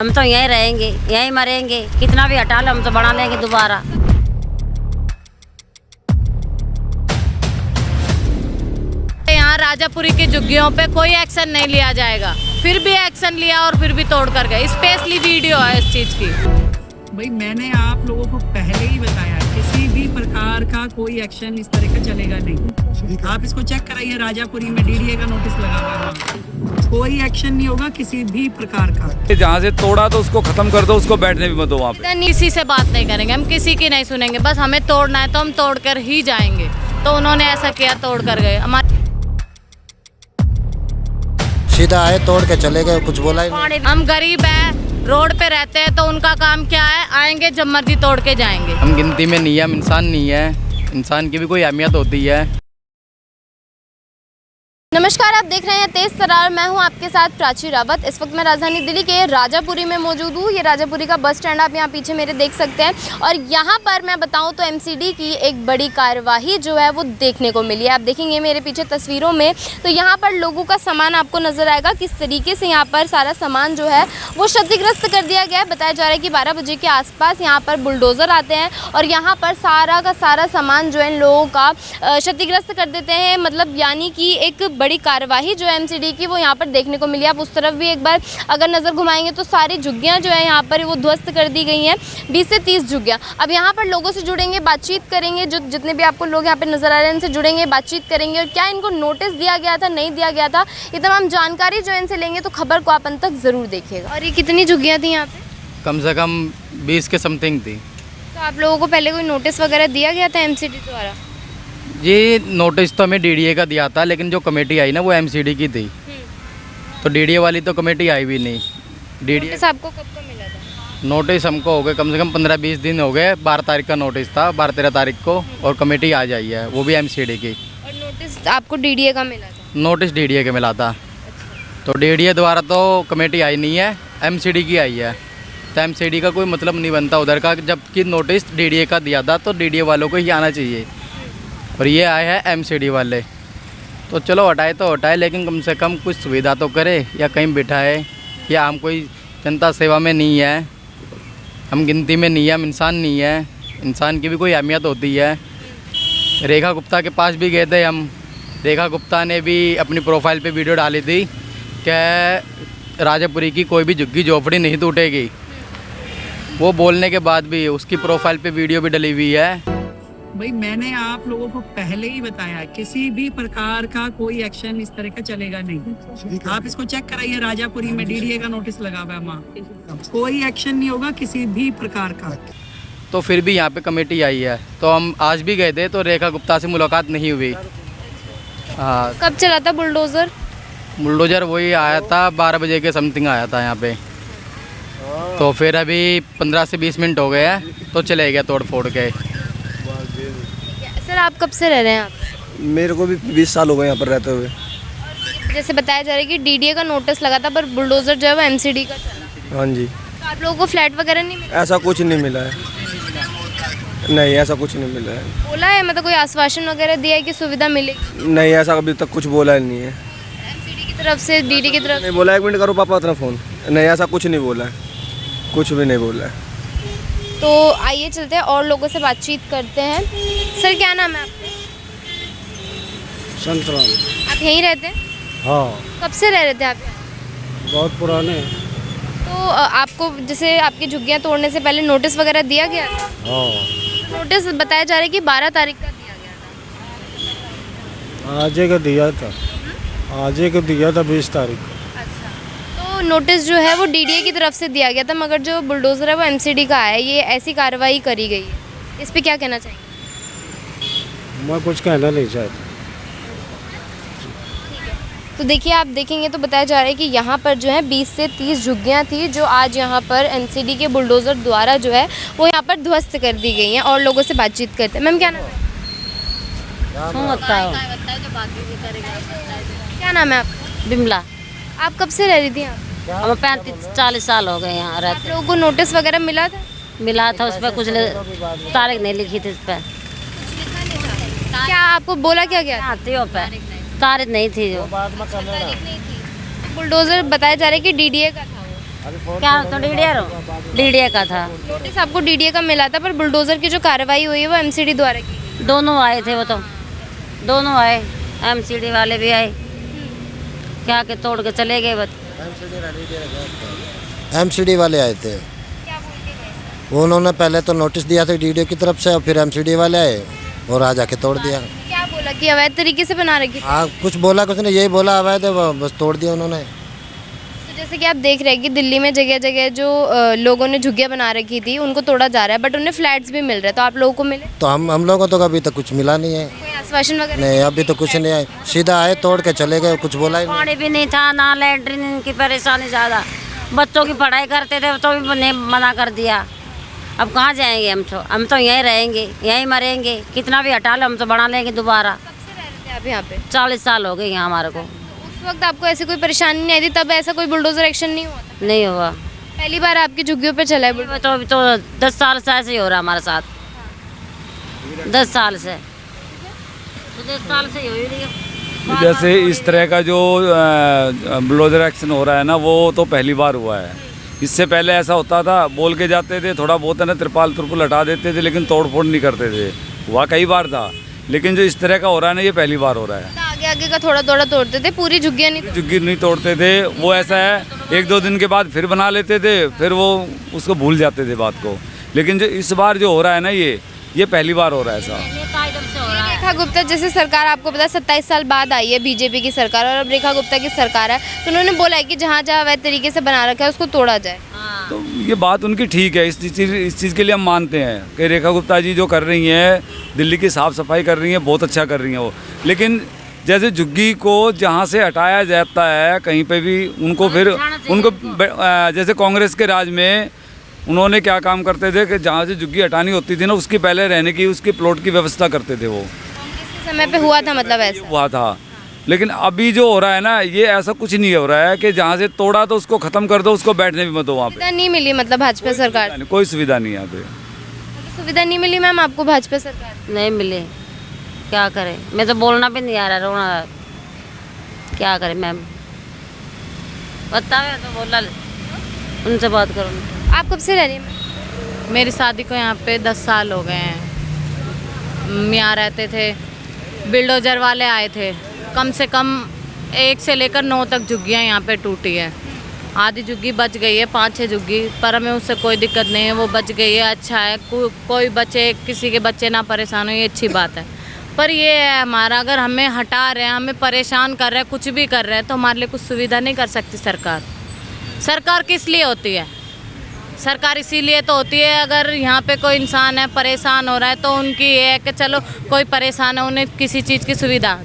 हम तो यहीं रहेंगे, यहीं मरेंगे, कितना भी हटा लो हम तो बना लेंगे दोबारा। यहाँ राजापुरी की झुग्गियों पे कोई एक्शन नहीं लिया जाएगा, फिर भी एक्शन लिया और फिर भी तोड़ कर गए। स्पेशली वीडियो है इस चीज की। भाई मैंने आप लोगों को पहले ही बताया, किसी भी प्रकार का कोई एक्शन इस तरह का चलेगा नहीं। आप इसको चेक कराइए, राजापुरी में डीडीए का नोटिस लगा हुआ है, कोई एक्शन नहीं होगा किसी भी प्रकार का। जहाँ से तोड़ा तो उसको खत्म कर दो, उसको बैठने भी मत दो वहाँ पे। किसी से बात नहीं करेंगे, हम किसी की नहीं सुनेंगे, बस हमें तोड़ना है तो हम तोड़ कर ही जाएंगे। तो उन्होंने ऐसा किया, तोड़ कर गए। हमारे सीधा आए, तोड़ के चले गए, कुछ बोला ही नहीं। हम गरीब हैं, रोड पे रहते हैं, तो उनका काम क्या है, आएंगे जब मर्जी तोड़ के जाएंगे। हम गिनती में नहीं है, हम इंसान नहीं है, इंसान की भी कोई अहमियत होती है। नमस्कार, आप देख रहे हैं तेज तरार। मैं हूं आपके साथ प्राची रावत। इस वक्त मैं राजधानी दिल्ली के राजापुरी में मौजूद हूं। ये राजापुरी का बस स्टैंड आप यहां पीछे मेरे देख सकते हैं। और यहां पर मैं बताऊं तो एमसीडी की एक बड़ी कार्यवाही जो है वो देखने को मिली है। आप देखेंगे मेरे पीछे तस्वीरों में, तो यहाँ पर लोगों का सामान आपको नज़र आएगा, किस तरीके से यहाँ पर सारा सामान जो है वो क्षतिग्रस्त कर दिया गया है। बताया जा रहा है कि 12 बजे के आसपास यहाँ पर बुलडोज़र आते हैं और यहाँ पर सारा का सारा सामान जो है इन लोगों का क्षतिग्रस्त कर देते हैं। मतलब यानी कि एक बड़ी कार्यवाही जो है एमसीडी की वो यहाँ पर देखने को मिली। आप उस तरफ भी एक बार अगर नज़र घुमाएंगे तो सारी झुग्गियाँ जो है यहाँ पर वो ध्वस्त कर दी गई हैं, 20 से 30 झुग्गियाँ। अब यहाँ पर लोगों से जुड़ेंगे, बातचीत करेंगे, जो जितने भी आपको लोग यहाँ पर नज़र आ रहे हैं इनसे जुड़ेंगे, बातचीत करेंगे और क्या इनको नोटिस दिया गया था, नहीं दिया गया था, ये तमाम जानकारी जो इनसे लेंगे। तो खबर को आप अंत तक ज़रूर देखिएगा। और ये कितनी झुग्गियाँ थी यहाँ पर? कम से कम 20 के समथिंग थी। तो आप लोगों को पहले कोई नोटिस वगैरह दिया गया था एमसीडी द्वारा? ये नोटिस तो हमें डीडीए का दिया था, लेकिन जो कमेटी आई ना वो एमसीडी की थी, तो डीडीए वाली तो कमेटी आई भी नहीं। डीडीए नोटिस आपको कब को मिला था? नोटिस हमको हो गए कम से कम 15-20 दिन हो गए। 12 तारीख का नोटिस था, 12-13 तारीख को, और कमेटी आ जाई है, वो भी एमसीडी की। और नोटिस आपको डीडीए का मिला था? नोटिस डीडीए के मिला था। तो डीडीए द्वारा तो कमेटी आई नहीं है, एमसीडी की आई है। तो एमसीडी का कोई मतलब नहीं बनता उधर का, जबकि नोटिस डीडीए का दिया था तो डीडीए वालों को ही आना चाहिए, और ये आए हैं एमसीडी वाले। तो चलो हटाए तो हटाए, लेकिन कम से कम कुछ सुविधा तो करे या कहीं बिठाए। या हम कोई जनता सेवा में नहीं है, हम गिनती में नहीं है, हम इंसान नहीं है, इंसान की भी कोई अहमियत होती है। रेखा गुप्ता के पास भी गए थे हम। रेखा गुप्ता ने भी अपनी प्रोफाइल पे वीडियो डाली थी कि राजापुरी की कोई भी झुग्गी झोपड़ी नहीं टूटेगी। वो बोलने के बाद भी उसकी प्रोफाइल पे वीडियो भी डली हुई है। भाई मैंने आप लोगों को पहले ही बताया, किसी भी प्रकार का कोई एक्शन इस तरह का चलेगा नहीं। आप इसको चेक कराइए, राजापुरी में डीडीए का नोटिस लगा हुआ है वहाँ, कोई एक्शन नहीं होगा किसी भी प्रकार का। तो फिर भी यहाँ पे कमेटी आई है, तो हम आज भी गए थे तो रेखा गुप्ता से मुलाकात नहीं हुई। हाँ। कब चला था बुलडोजर? बुलडोजर वही आया था 12 बजे के समथिंग आया था यहाँ पे। तो फिर अभी 15 से 20 मिनट हो गए हैं, तो चले गया तोड़ फोड़ के। सर आप कब से रह रहे हैं आप? मेरे को भी 20 साल हो गए यहाँ पर रहते हुए। जैसे बताया जा रहा है कि डीडीए का नोटिस लगा था पर बुलडोजर जो है वो एमसीडी का चला। हाँ जी। तो आप लोगों को फ्लैट वगैरह नहीं मिला? ऐसा कुछ नहीं मिला है, नहीं ऐसा कुछ नहीं मिला है। बोला है मतलब कोई आश्वासन वगैरह दिया है कि सुविधा मिलेगी? नहीं, ऐसा अभी तक कुछ बोला ही नहीं है। एमसीडी की तरफ से, डीडी की तरफ नहीं बोला। 1 मिनट करो पापा अपना फ़ोन। नहीं, ऐसा कुछ नहीं बोला है, कुछ भी नहीं बोला है। तो आइए चलते हैं और लोगों से बातचीत करते हैं। सर क्या नाम है आपका? संतराम। आप यहीं रहते हैं? हाँ, कब से रह रहे थे आप यहाँ? बहुत पुराने। तो आपको जैसे आपकी झुग्गियाँ तोड़ने से पहले नोटिस वगैरह दिया गया था? हाँ, नोटिस बताया जा रहा है कि 12 तारीख का दिया गया था। आज का दिया था, आज का दिया था 20 तारीख। अच्छा, तो नोटिस जो है वो डीडीए की तरफ से दिया गया था, मगर जो बुलडोजर है वो एमसीडी का है। ये ऐसी कार्रवाई करी गई है, इस पे क्या कहना चाहिए? मैं कुछ कहना नहीं चाहता। तो देखिए, आप देखेंगे तो बताया जा रहा है कि यहाँ पर जो है 20 से 30 झुग्गियाँ थी जो आज यहाँ पर एमसीडी के बुलडोज़र द्वारा जो है वो यहाँ पर ध्वस्त कर दी गई हैं। और लोगों से बातचीत करते हैं। मैम क्या नाम है? क्या नाम है आपका? बिमला। आप कब से रह रही थी यहाँ? हम 35-40 साल हो गए यहाँ आप रहते। लोगों को नोटिस वगैरह मिला था? मिला था, उस पर कुछ तारीख नहीं लिखी थी, उस पर क्या आपको बोला क्या गया? आतियों पर तारीख नहीं थी जो। बुलडोज़र बताया जा रहा है कि डीडीए का था वो। क्या तो डीडीए का था। नोटिस आपको डीडीए का मिला था, पर बुलडोजर की जो कार्रवाई हुई है वो एमसीडी द्वारा की गई। दोनों आए थे, वो तो दोनों आए, एमसीडी वाले भी आए, क्या के तोड़ के चले गए। बस एमसीडी वाले आए थे, क्या बोल के गए? वो उन्होंने पहले तो नोटिस दिया था डीडीओ की तरफ से, और फिर एमसीडी वाले आए और आज आके तोड़ दिया। क्या बोला कि अवैध तरीके से बना रखी थी? हाँ, कुछ बोला, कुछ नहीं, यही बोला अवैध है, बस तोड़ दिया उन्होंने। तो जैसे कि आप देख रहे हैं कि दिल्ली में जगह जगह जो लोगों ने झुग्गियां बना रखी थी उनको तोड़ा जा रहा है, बट उन्हें फ्लैट्स भी मिल रहे हैं। तो आप लोगों को मिले? तो हम लोगों को तो अभी तक कुछ मिला नहीं है। कोई आश्वासन वगैरह? नहीं, अभी तो कुछ नहीं आए, सीधा आए तोड़ के चले गए, कुछ बोला ही नहीं। पानी भी नहीं था, ना लैट्रिन की परेशानी ज़्यादा, बच्चों की पढ़ाई करते थे तो भी नहीं, मना कर दिया। अब कहाँ जाएंगे हम तो यहीं रहेंगे, यहीं मरेंगे, कितना भी हटा लो हम तो बना लेंगे दोबारा। कब से रह रहे थे आप यहाँ पे? 40 साल हो गए यहाँ हमारे को। उस वक्त आपको ऐसी कोई परेशानी नहीं आई थी, तब ऐसा कोई बुलडोजर एक्शन नहीं हुआ था? नहीं हुआ, पहली बार आपकी झुग्गियों पे चला है बुलडोजर? तो अभी तो 10 साल से ऐसे ही हो रहा हमारे साथ, 10 साल से, तो 10 साल से ही हो ही रही है। जैसे इस तरह का जो बुलडोजर एक्शन हो रहा है ना, वो तो पहली बार हुआ है। इससे पहले ऐसा होता था, बोल के जाते थे, थोड़ा बहुत है ना त्रिपाल तुरपुल हटा देते थे, लेकिन तोड़ फोड़ नहीं करते थे। हुआ कई बार था, लेकिन जो इस तरह का हो रहा है ना, ये पहली बार हो रहा है। तो आगे आगे का थोड़ा थोड़ा तोड़ते थे, पूरी झुग्गियाँ नहीं? झुग्गी नहीं तोड़ते थे, वो ऐसा है 1-2 दिन के बाद फिर बना लेते थे, फिर वो उसको भूल जाते थे बात को। लेकिन जो इस बार जो हो रहा है ना, ये पहली बार हो रहा है ऐसा। रेखा गुप्ता, जैसे सरकार आपको पता है 27 साल बाद आई है बीजेपी की सरकार, और अब रेखा गुप्ता की सरकार है, तो उन्होंने बोला है कि जहाँ जहाँ अवैध तरीके से बना रखा है उसको तोड़ा जाए। तो ये बात उनकी ठीक है, इस चीज़ के लिए हम मानते हैं कि रेखा गुप्ता जी जो कर रही हैं, दिल्ली की साफ़ सफाई कर रही हैं, बहुत अच्छा कर रही हैं वो। लेकिन जैसे झुग्गी को जहाँ से हटाया जाता है कहीं पे भी, उनको फिर उनको जैसे कांग्रेस के राज में उन्होंने क्या काम करते थे कि जहाँ से झुग्गी हटानी होती थी ना, उसकी पहले रहने की, उसकी प्लॉट की व्यवस्था करते थे वो। कांग्रेस के समय पे हुआ था, मतलब ऐसा हुआ था। लेकिन अभी जो हो रहा है ना, ये ऐसा कुछ नहीं हो रहा है कि जहाँ से तोड़ा तो उसको ख़त्म कर दो, उसको बैठने भी मत दो वहाँ पे। सुविधा नहीं मिली मतलब भाजपा सरकार से? कोई सुविधा नहीं है यहाँ पे। सुविधा नहीं मिली मैम आपको भाजपा सरकार से? नहीं मिले, क्या करें, मैं तो बोलना भी नहीं आ रहा, रोना, क्या करें मैम, बताओ तो बोला, उनसे बात करो। आप कब से रह रही हैं? मेरी शादी को यहाँ पे 10 साल हो गए हैं। यहाँ रहते थे, बिल्डोजर वाले आए थे, कम से कम 1 से लेकर 9 तक झुग्गियाँ यहाँ पे टूटी है। आधी झुग्गी बच गई है, 5-6 झुग्गी, पर हमें उससे कोई दिक्कत नहीं है, वो बच गई है, अच्छा है। कोई बच्चे, किसी के बच्चे ना परेशान हो, ये अच्छी बात है। पर ये है हमारा, अगर हमें हटा रहे हैं, हमें परेशान कर रहे हैं, कुछ भी कर रहे हैं, तो हमारे लिए कुछ सुविधा नहीं कर सकती सरकार। सरकार किस लिए होती है? सरकार इसीलिए तो होती है, अगर यहाँ पे कोई इंसान है परेशान हो रहा है, तो उनकी ये है कि चलो कोई परेशान है, उन्हें किसी चीज़ की सुविधा।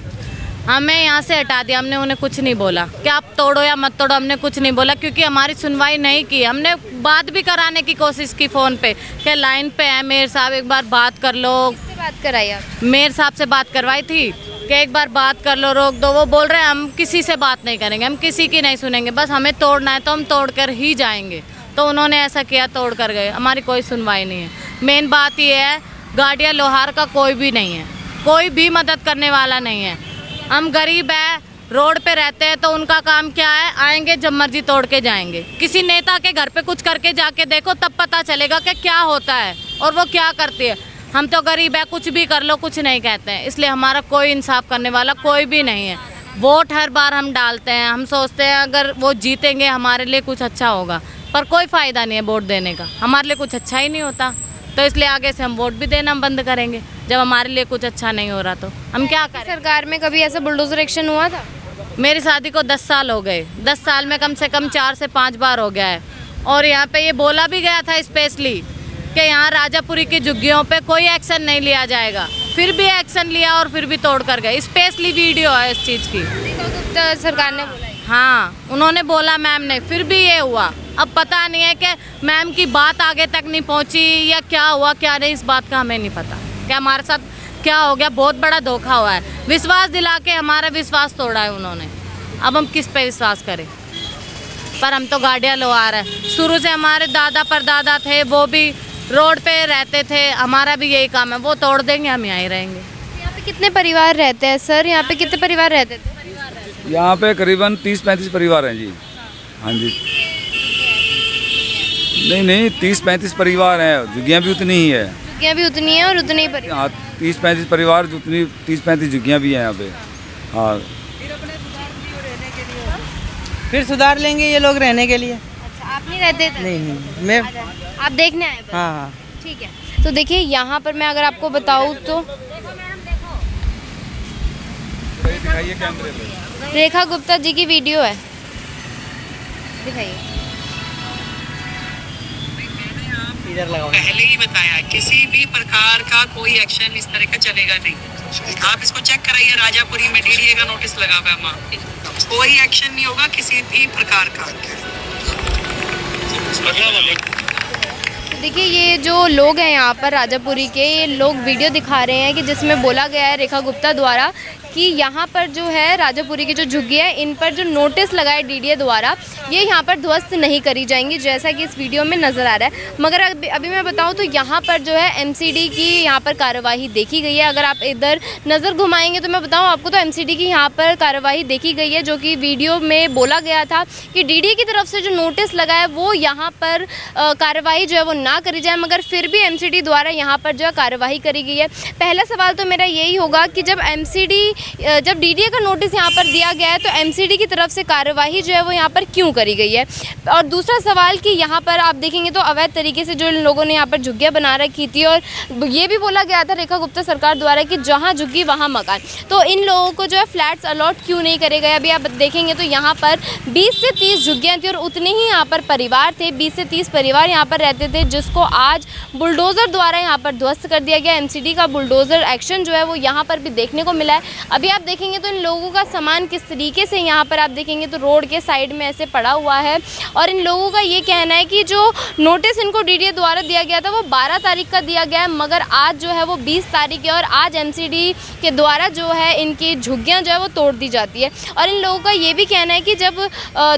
हमें यहाँ से हटा दिया, हमने उन्हें कुछ नहीं बोला कि आप तोड़ो या मत तोड़ो, हमने कुछ नहीं बोला, क्योंकि हमारी सुनवाई नहीं की। हमने बात भी कराने की कोशिश की फ़ोन पे कि लाइन पे है मेयर साहब, एक बार बात कर लो। किससे बात कराई आप? मेयर साहब से बात करवाई थी कि एक बार बात कर लो, रोक दो। वो बोल रहे हैं हम किसी से बात नहीं करेंगे, हम किसी की नहीं सुनेंगे, बस हमें तोड़ना है तो हम तोड़ कर ही जाएंगे। तो उन्होंने ऐसा किया, तोड़ कर गए, हमारी कोई सुनवाई नहीं है। मेन बात ये है, गाड़िया लोहार का कोई भी नहीं है, कोई भी मदद करने वाला नहीं है। हम गरीब हैं, रोड पे रहते हैं, तो उनका काम क्या है, आएंगे जब मर्जी तोड़ के जाएंगे। किसी नेता के घर पे कुछ करके जाके देखो, तब पता चलेगा कि क्या होता है और वो क्या करती है। हम तो गरीब है, कुछ भी कर लो, कुछ नहीं कहते हैं, इसलिए हमारा कोई इंसाफ करने वाला कोई भी नहीं है। वोट हर बार हम डालते हैं, हम सोचते हैं अगर वो जीतेंगे हमारे लिए कुछ अच्छा होगा, पर कोई फ़ायदा नहीं है वोट देने का, हमारे लिए कुछ अच्छा ही नहीं होता। तो इसलिए आगे से हम वोट भी देना बंद करेंगे, जब हमारे लिए कुछ अच्छा नहीं हो रहा तो हम क्या करें। सरकार में कभी ऐसा बुलडोजर एक्शन हुआ था? मेरी शादी को 10 साल हो गए, 10 साल में कम से कम 4 से 5 बार हो गया है। और यहाँ पे ये बोला भी गया था स्पेशली कि यहाँ राजापुरी की झुग्गियों पे कोई एक्शन नहीं लिया जाएगा, फिर भी एक्शन लिया और फिर भी तोड़ कर गए। स्पेशली वीडियो है इस चीज़ की। तो सरकार ने बोला हाँ, उन्होंने बोला मैम ने, फिर भी ये हुआ। अब पता नहीं है कि मैम की बात आगे तक नहीं पहुंची या क्या हुआ क्या नहीं, इस बात का हमें नहीं पता कि हमारे साथ क्या हो गया। बहुत बड़ा धोखा हुआ है, विश्वास दिला के हमारा विश्वास तोड़ा है उन्होंने। अब हम किस पे विश्वास करें? पर हम तो गाड़ियाँ लोहार है, शुरू से हमारे दादा परदादा थे, वो भी रोड पे रहते थे, हमारा भी यही काम है। वो तोड़ देंगे, हम यहाँ ही रहेंगे। यहाँ पे कितने परिवार रहते हैं सर? यहाँ पे कितने परिवार रहते थे? यहाँ पे करीबन 30-35 परिवार हैं जी। हाँ जी। नहीं 30-35 परिवार हैं, झुग्गियाँ भी उतनी ही है। झुग्गियाँ भी उतनी हैं और उतने ही परिवार। हाँ 30-35 परिवार, जितनी 30-35 झुग्गियाँ भी हैं यहाँ पे। हाँ फिर सुधार लेंगे ये लोग रहने के लिए। अच्छा, आप नहीं रहते थे? नहीं मैं आप देखने आए बस? हाँ ठीक है। तो देखिए यहाँ पर मैं अगर आपको बताऊँ तो दिखाइए कैमरे पे। रेखा गुप्ता जी की वीडियो है, दिखाइए। इधर लगाओ। पहले ही बताया किसी भी प्रकार का कोई एक्शन इस तरह का चलेगा नहीं। आप इसको चेक कराइए, राजापुरी में डीडीए का नोटिस लगा हुआ है वहाँ। कोई एक्शन नहीं होगा किसी भी प्रकार का। देखिए ये जो लोग हैं यहाँ पर राजापुरी के, ये लोग वीडियो दिखा रहे हैं कि जिसमें बोला गया है रेखा गुप्ता द्वारा कि यहाँ पर जो है राजापुरी की जो झुग्गियाँ हैं इन पर जो नोटिस लगा है डीडीए द्वारा, ये यहाँ पर ध्वस्त नहीं करी जाएंगी, जैसा कि इस वीडियो में नज़र आ रहा है। मगर अभी मैं बताऊँ तो यहाँ पर जो है एमसीडी की यहाँ पर कार्यवाही देखी गई है। अगर आप इधर नज़र घुमाएंगे तो मैं बताऊँ आपको तो एमसीडी की यहाँ पर कार्यवाही देखी गई है, जो कि वीडियो में बोला गया था कि डीडीए की तरफ से जो नोटिस लगा है वो यहाँ पर कार्यवाही जो है वो ना करी जाए, मगर फिर भी एमसीडी द्वारा यहाँ पर जो है कार्यवाही करी गई है। पहला सवाल तो मेरा यही होगा कि जब डीडीए का नोटिस यहाँ पर दिया गया है तो एमसीडी की तरफ से कार्यवाही जो है वो यहाँ पर क्यों करी गई है। और दूसरा सवाल कि यहाँ पर आप देखेंगे तो अवैध तरीके से जो इन लोगों ने यहाँ पर झुग्गियाँ बना रखी थी, और ये भी बोला गया था रेखा गुप्ता सरकार द्वारा कि जहाँ झुग्गी वहाँ मकान, तो इन लोगों को जो है फ्लैट्स अलॉट क्यों नहीं करे गए। अभी आप देखेंगे तो यहाँ पर 20 से 30 झुग्गियाँ थी और उतने ही यहाँ पर परिवार थे, 20 से 30 परिवार यहाँ पर रहते थे, जिसको आज बुलडोज़र द्वारा यहाँ पर ध्वस्त कर दिया गया। एमसीडी का बुलडोज़र एक्शन जो है वो यहाँ पर भी देखने को मिला है। अभी आप देखेंगे तो इन लोगों का सामान किस तरीके से यहाँ पर आप देखेंगे तो रोड के साइड में ऐसे पड़ा हुआ है, और इन लोगों का ये कहना है कि जो नोटिस इनको डीडीए द्वारा दिया गया था वो 12 तारीख का दिया गया है, मगर आज जो है वो 20 तारीख है और आज एमसीडी के द्वारा जो है इनकी झुग्गियाँ जो है वो तोड़ दी जाती है। और इन लोगों का ये भी कहना है कि जब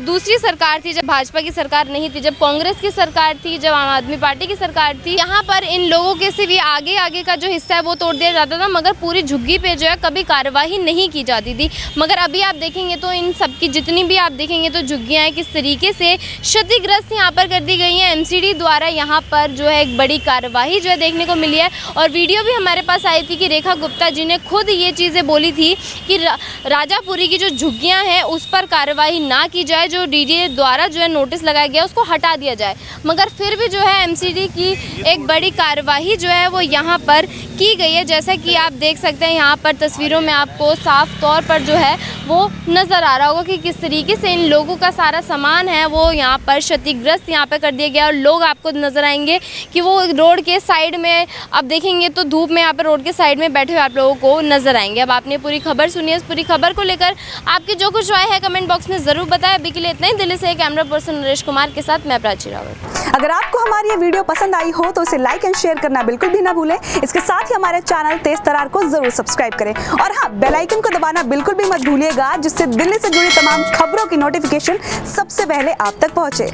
दूसरी सरकार थी, जब भाजपा की सरकार नहीं थी, जब कांग्रेस की सरकार थी, जब आम आदमी पार्टी की सरकार थी, यहाँ पर इन लोगों के से भी आगे का जो हिस्सा है वो तोड़ दिया जाता था, मगर पूरी झुग्गी पे जो है कभी कार्यवाही नहीं की जाती थी। मगर अभी आप देखेंगे तो इन सब की जितनी भी आप देखेंगे तो झुग्गियाँ हैं किस तरीके से क्षतिग्रस्त यहाँ पर कर दी गई हैं। एमसीडी द्वारा यहाँ पर जो है एक बड़ी कार्यवाही जो है देखने को मिली है, और वीडियो भी हमारे पास आई थी कि रेखा गुप्ता जी ने खुद ये चीज़ें बोली थी कि राजापुरी की जो झुग्गियाँ हैं उस पर कार्यवाही ना की जाए, जो डीडीए द्वारा जो है नोटिस लगाया गया उसको हटा दिया जाए। मगर फिर भी जो है एमसीडी की एक बड़ी कार्यवाही जो है वो यहाँ पर की गई है, जैसा कि आप देख सकते हैं यहाँ पर तस्वीरों में आपको साफ तौर पर जो है वो नज़र आ रहा होगा कि किस तरीके से इन लोगों का सारा सामान है वो यहाँ पर क्षतिग्रस्त यहाँ पर कर दिया गया। और लोग आपको नज़र आएंगे कि वो रोड के साइड में आप देखेंगे तो धूप में यहाँ पर रोड के साइड में बैठे हुए आप लोगों को नज़र आएंगे। अब आपने पूरी खबर सुनी है, इस पूरी खबर को लेकर आपकी जो कुछ राय है कमेंट बॉक्स में ज़रूर बताएं। अभी के लिए इतना ही। दिल्ली से कैमरा पर्सन नरेश कुमार के साथ मैं प्राची रावत। अगर आपको हमारी ये वीडियो पसंद आई हो तो इसे लाइक एंड शेयर करना बिल्कुल भी ना भूलें। इसके साथ ही हमारे चैनल तेज तरार को जरूर सब्सक्राइब करें, और हाँ, बेल आइकन को दबाना बिल्कुल भी मत भूलिएगा, जिससे दिल्ली से जुड़ी तमाम खबरों की नोटिफिकेशन सबसे पहले आप तक पहुंचे।